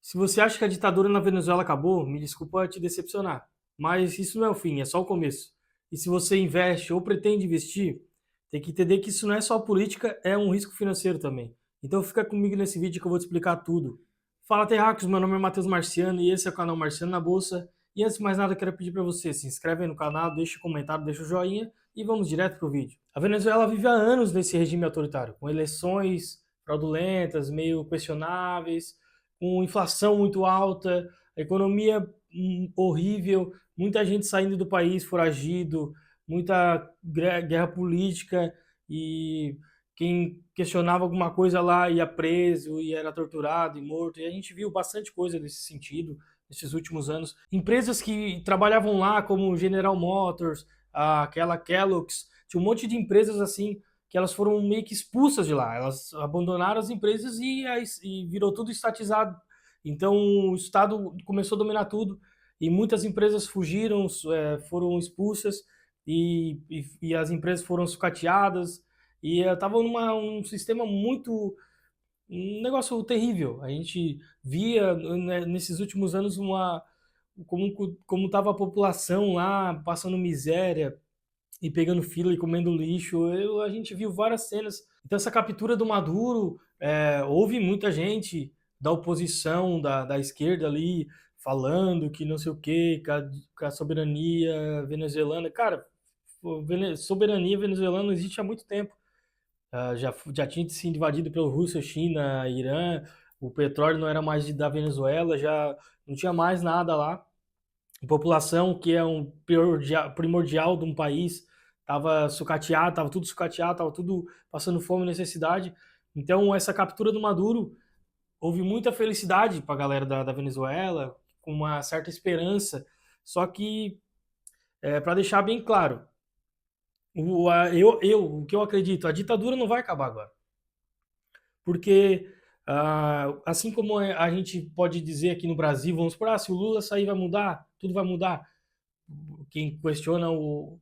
Se você acha que a ditadura na Venezuela acabou, me desculpa te decepcionar, mas isso não é o fim, é só o começo. E se você investe ou pretende investir, tem que entender que isso não é só política, é um risco financeiro também. Então fica comigo nesse vídeo que eu vou te explicar tudo. Fala terráqueos, meu nome é Matheus Marciano e esse é o canal Marciano na Bolsa. E antes de mais nada, eu quero pedir para você, se inscreve aí no canal, deixa o comentário, deixa o joinha e vamos direto pro vídeo. A Venezuela vive há anos nesse regime autoritário, com eleições fraudulentas, meio questionáveis, com inflação muito alta, a economia horrível, muita gente saindo do país foragido, muita guerra política e quem questionava alguma coisa lá ia preso e era torturado e morto. E a gente viu bastante coisa nesse sentido nesses últimos anos. Empresas que trabalhavam lá, como General Motors, aquela Kellogg's, tinha um monte de empresas assim que elas foram meio que expulsas de lá. Elas abandonaram as empresas e virou tudo estatizado. Então o Estado começou a dominar tudo e muitas empresas fugiram, foram expulsas e as empresas foram sucateadas e estava um sistema muito um negócio terrível. A gente via né, nesses últimos anos como estava a população lá passando miséria, e pegando fila e comendo lixo. A gente viu várias cenas. Então, essa captura do Maduro, houve muita gente da oposição, da esquerda ali, falando que não sei o quê, com a soberania venezuelana. Cara, soberania venezuelana não existe há muito tempo. Já tinha sido invadido pela Rússia, China, Irã, o petróleo não era mais da Venezuela, já não tinha mais nada lá. A população, que é um primordial de um país, estava sucateada, estava tudo sucateado, estava tudo passando fome e necessidade. Então, essa captura do Maduro, houve muita felicidade para a galera da Venezuela, com uma certa esperança. Só que, para deixar bem claro, o que eu acredito, a ditadura não vai acabar agora. Porque, assim como a gente pode dizer aqui no Brasil, vamos supor, se o Lula sair vai mudar, tudo vai mudar, quem questiona o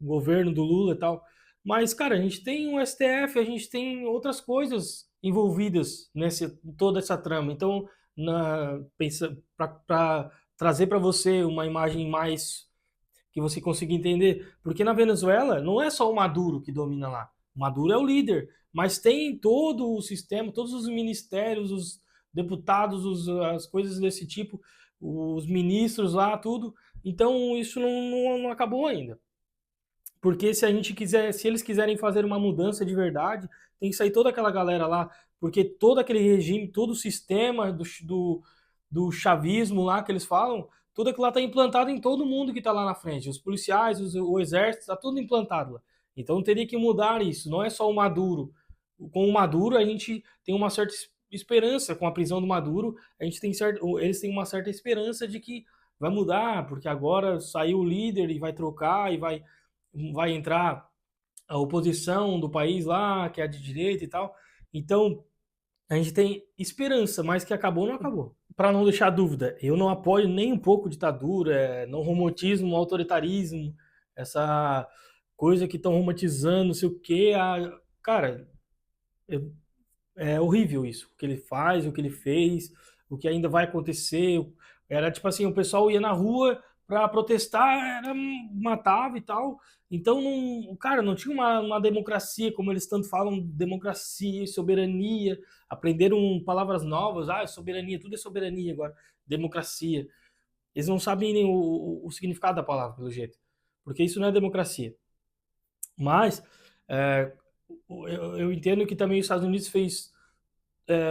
governo do Lula e tal. Mas, cara, a gente tem um STF, a gente tem outras coisas envolvidas nessa toda essa trama. Então, para trazer para você uma imagem mais que você consiga entender, porque na Venezuela não é só o Maduro que domina lá. O Maduro é o líder, mas tem todo o sistema, todos os ministérios, os deputados, as coisas desse tipo, os ministros lá, tudo. Então isso não acabou ainda. Porque se a gente quiser, se eles quiserem fazer uma mudança de verdade, tem que sair toda aquela galera lá, porque todo aquele regime, todo o sistema do chavismo lá que eles falam, tudo aquilo lá está implantado em todo mundo que está lá na frente. Os policiais, o exército, está tudo implantado lá. Então teria que mudar isso, não é só o Maduro. Com o Maduro a gente tem uma certa esperança, com a prisão do Maduro, a gente tem eles têm uma certa esperança de que vai mudar, porque agora saiu o líder e vai trocar e vai entrar a oposição do país lá, que é a de direita e tal. Então, a gente tem esperança, mas que acabou, não acabou. Para não deixar dúvida, eu não apoio nem um pouco ditadura, não romantismo, autoritarismo, essa coisa que estão romantizando, não sei o quê. Cara, eu é horrível isso, o que ele faz, o que ele fez, o que ainda vai acontecer. Era tipo assim, o pessoal ia na rua para protestar, matava e tal. Então, não, cara, não tinha uma democracia, como eles tanto falam, democracia, soberania. Aprenderam palavras novas, soberania, tudo é soberania agora, democracia. Eles não sabem nem o significado da palavra, pelo jeito, porque isso não é democracia. Mas é, eu entendo que também os Estados Unidos fez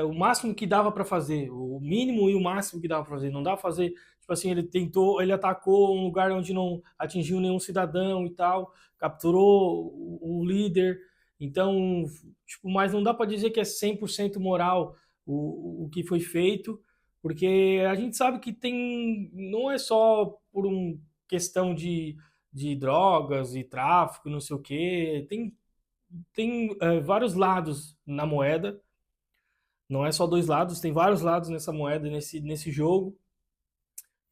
o máximo que dava para fazer, o mínimo e o máximo que dava para fazer. Não dá para fazer, tipo assim, ele atacou um lugar onde não atingiu nenhum cidadão e tal, capturou o líder. Então, tipo, mas não dá para dizer que é 100% moral o que foi feito, porque a gente sabe que tem, não é só por uma questão de drogas e tráfico, não sei o quê, tem vários lados na moeda, não é só dois lados, tem vários lados nessa moeda, nesse jogo.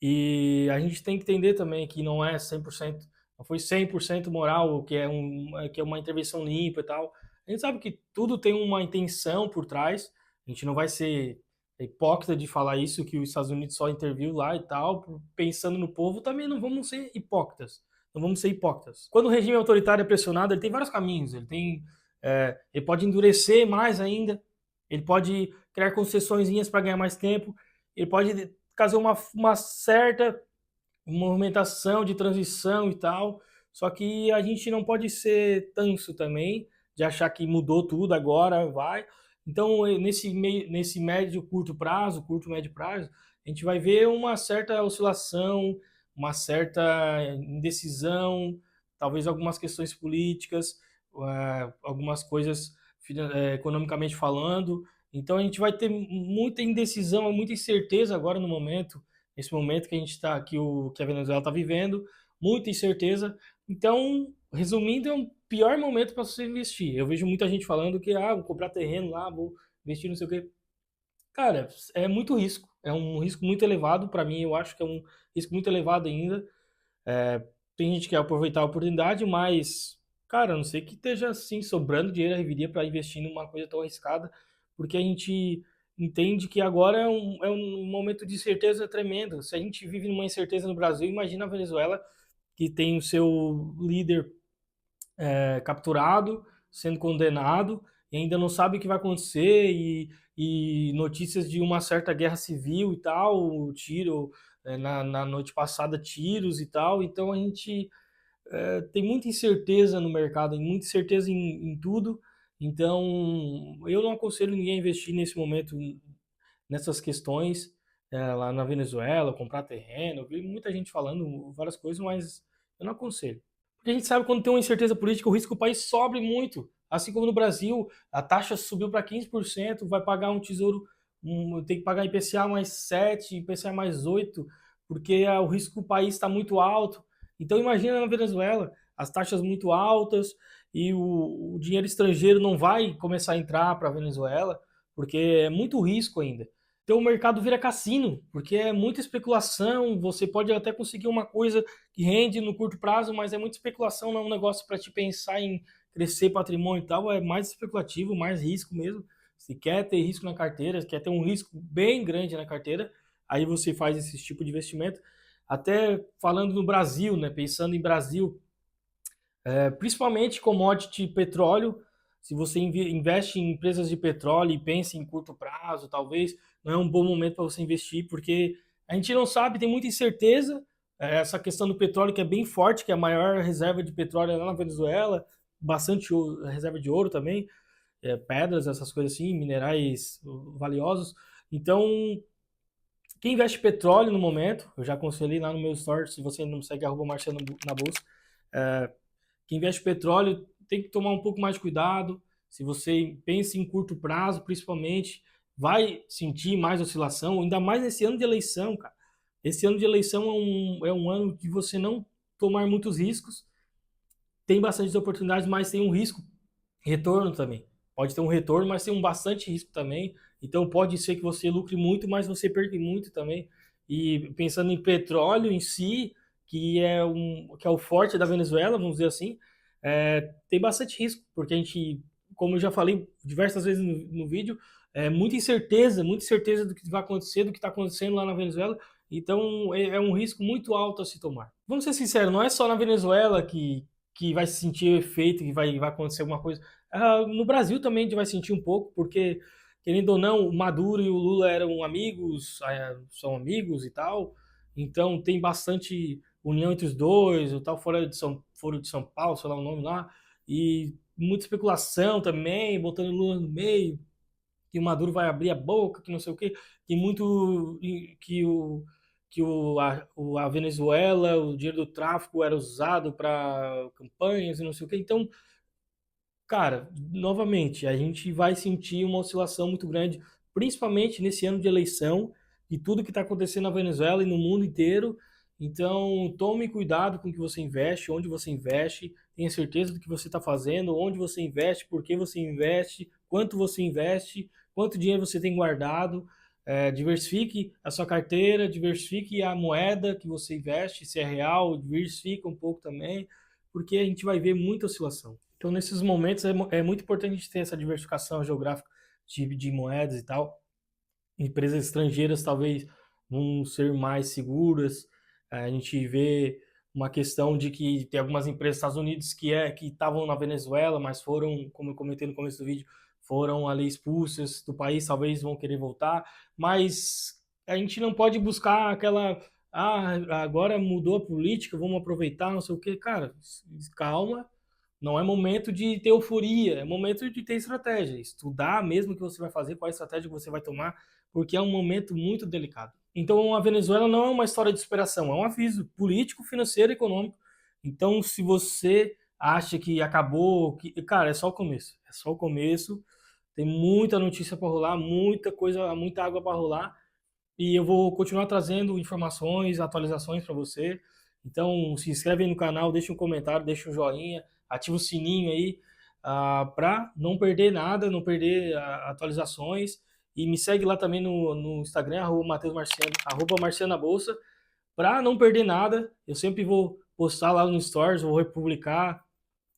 E a gente tem que entender também que não é 100%, não foi 100% moral, que é uma intervenção limpa e tal. A gente sabe que tudo tem uma intenção por trás. A gente não vai ser É hipócrita de falar isso, que os Estados Unidos só interviu lá e tal, pensando no povo, também não vamos ser hipócritas. Não vamos ser hipócritas. Quando o regime autoritário é pressionado, ele tem vários caminhos. Ele pode endurecer mais ainda, ele pode criar concessõezinhas para ganhar mais tempo, ele pode fazer uma certa movimentação de transição e tal. Só que a gente não pode ser tanso também, de achar que mudou tudo agora, vai. Então, nesse médio, curto prazo, curto, médio prazo, a gente vai ver uma certa oscilação, uma certa indecisão, talvez algumas questões políticas, algumas coisas economicamente falando. Então, a gente vai ter muita indecisão, muita incerteza agora no momento, nesse momento que a gente está, que a Venezuela está vivendo, muita incerteza. Então, resumindo, é um pior momento para você investir. Eu vejo muita gente falando que vou comprar terreno lá, vou investir não sei o quê. Cara, é muito risco. É um risco muito elevado. Para mim, eu acho que é um risco muito elevado ainda. Tem gente que quer aproveitar a oportunidade, mas, cara, a não sei que esteja assim sobrando dinheiro, viria para investir numa coisa tão arriscada, porque a gente entende que agora é um momento de incerteza tremendo. Se a gente vive numa incerteza no Brasil, imagina a Venezuela, que tem o seu líder capturado, sendo condenado, e ainda não sabe o que vai acontecer, e notícias de uma certa guerra civil e tal, tiro, na noite passada, tiros e tal. Então a gente tem muita incerteza no mercado, muita incerteza em tudo. Então eu não aconselho ninguém a investir nesse momento nessas questões lá na Venezuela, comprar terreno. Eu vi muita gente falando várias coisas, mas eu não aconselho. Porque a gente sabe, quando tem uma incerteza política, o risco que o país sobe muito. Assim como no Brasil, a taxa subiu para 15%, vai pagar um tesouro, tem que pagar IPCA mais 7, IPCA mais 8, porque o risco do país está muito alto. Então imagina na Venezuela, as taxas muito altas, e o dinheiro estrangeiro não vai começar a entrar para a Venezuela, porque é muito risco ainda. Então o mercado vira cassino, porque é muita especulação, você pode até conseguir uma coisa que rende no curto prazo, mas é muita especulação, não é um negócio para te pensar em crescer patrimônio e tal, é mais especulativo, mais risco mesmo. Se quer ter risco na carteira, se quer ter um risco bem grande na carteira, aí você faz esse tipo de investimento. Até falando no Brasil, né, pensando em Brasil, principalmente commodity petróleo, se você investe em empresas de petróleo e pensa em curto prazo, talvez não é um bom momento para você investir, porque a gente não sabe, tem muita incerteza. Essa questão do petróleo que é bem forte, que é a maior reserva de petróleo é lá na Venezuela, bastante reserva de ouro também, pedras, essas coisas assim, minerais valiosos. Então, quem investe em petróleo no momento, eu já aconselhei lá no meu story, se você não me segue, @Marciano na bolsa, quem investe em petróleo tem que tomar um pouco mais de cuidado. Se você pensa em curto prazo, principalmente, vai sentir mais oscilação, ainda mais nesse ano de eleição, cara. Esse ano de eleição é um ano de você não tomar muitos riscos. Tem bastante oportunidades, mas tem um risco, retorno também. Pode ter um retorno, mas tem um bastante risco também. Então pode ser que você lucre muito, mas você perca muito também. E pensando em petróleo em si, que é o forte da Venezuela, vamos dizer assim, tem bastante risco, porque a gente, como eu já falei diversas vezes no vídeo, muita incerteza do que vai acontecer, do que está acontecendo lá na Venezuela. Então é um risco muito alto a se tomar. Vamos ser sinceros, não é só na Venezuela que vai se sentir efeito, que vai acontecer alguma coisa. No Brasil também a gente vai sentir um pouco, porque, querendo ou não, o Maduro e o Lula eram amigos, são amigos e tal, então tem bastante união entre os dois, o tal Foro de São Paulo, sei lá o nome lá, e muita especulação também, botando o Lula no meio, que o Maduro vai abrir a boca, que não sei o quê, que muito que a Venezuela, o dinheiro do tráfico era usado para campanhas e não sei o quê. Então, cara, novamente, a gente vai sentir uma oscilação muito grande, principalmente nesse ano de eleição, e tudo que está acontecendo na Venezuela e no mundo inteiro. Então, tome cuidado com o que você investe, onde você investe, tenha certeza do que você está fazendo, onde você investe, por que você investe, quanto dinheiro você tem guardado. Diversifique a sua carteira, diversifique a moeda que você investe, se é real, diversifique um pouco também, porque a gente vai ver muita oscilação. Então, nesses momentos, é muito importante a gente ter essa diversificação geográfica de moedas e tal. empresas estrangeiras talvez vão ser mais seguras. A gente vê uma questão de que tem algumas empresas dos Estados Unidos que estavam na Venezuela, mas foram, como eu comentei no começo do vídeo, foram ali expulsas do país, talvez vão querer voltar, mas a gente não pode buscar aquela, agora mudou a política, vamos aproveitar, não sei o quê. Cara, calma, não é momento de ter euforia, é momento de ter estratégia. Estudar mesmo o que você vai fazer, qual a estratégia que você vai tomar, porque é um momento muito delicado. Então, a Venezuela não é uma história de superação, é um aviso político, financeiro e econômico. Então, se você acha que acabou, cara, é só o começo. É só o começo. Tem muita notícia para rolar, muita coisa, muita água para rolar. E eu vou continuar trazendo informações, atualizações para você. Então, se inscreve aí no canal, deixa um comentário, deixa um joinha, ativa o sininho aí, para não perder nada, não perder atualizações. E me segue lá também no Instagram, Mateus Marciano, Marciana Bolsa, para não perder nada. Eu sempre vou postar lá no Stories, vou republicar,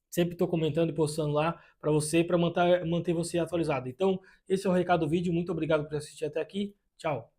sempre estou comentando e postando lá para você, para manter você atualizado. Então, esse é o recado do vídeo. Muito obrigado por assistir até aqui. Tchau.